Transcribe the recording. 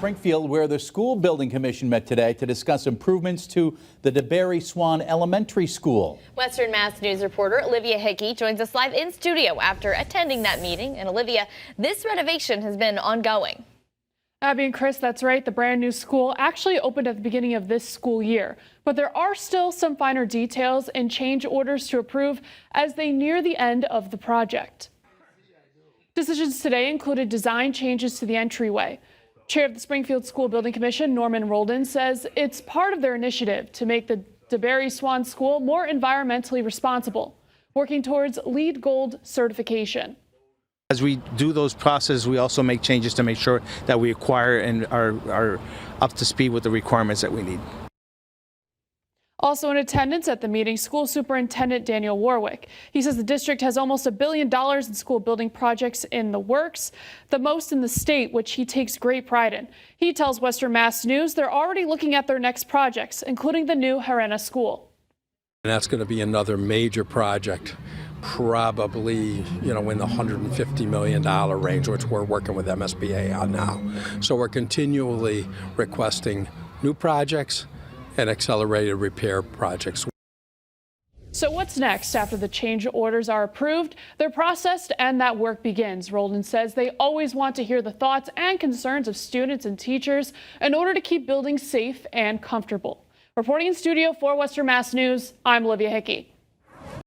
Springfield, where the school building commission met today to discuss improvements to the Deberry-Swan Elementary School. Western Mass News reporter Olivia Hickey joins us live in studio after attending that meeting. And Olivia, this renovation has been ongoing. Abby and Chris, that's right. The brand new school actually opened at the beginning of this school year, but there are still some finer details and change orders to approve as they near the end of the project. Decisions today included design changes to the entryway. Chair of the Springfield School Building Commission, Norman Roldan, says it's part of their initiative to make the Deberry-Swan School more environmentally responsible, working towards LEED Gold certification. As we do those processes, we also make changes to make sure that we acquire and are up to speed with the requirements that we need. Also in attendance at the meeting, School Superintendent Daniel Warwick. He says the district has almost $1 billion in school building projects in the works, the most in the state, which he takes great pride in. He tells Western Mass News they're already looking at their next projects, including the new Harena School. And that's going to be another major project, probably, in the $150 million range, which we're working with MSBA on now. So we're continually requesting new projects and accelerated repair projects. So what's next after the change orders are approved? They're processed and that work begins. Roldan says they always want to hear the thoughts and concerns of students and teachers in order to keep buildings safe and comfortable. Reporting in studio for Western Mass News, I'm Olivia Hickey.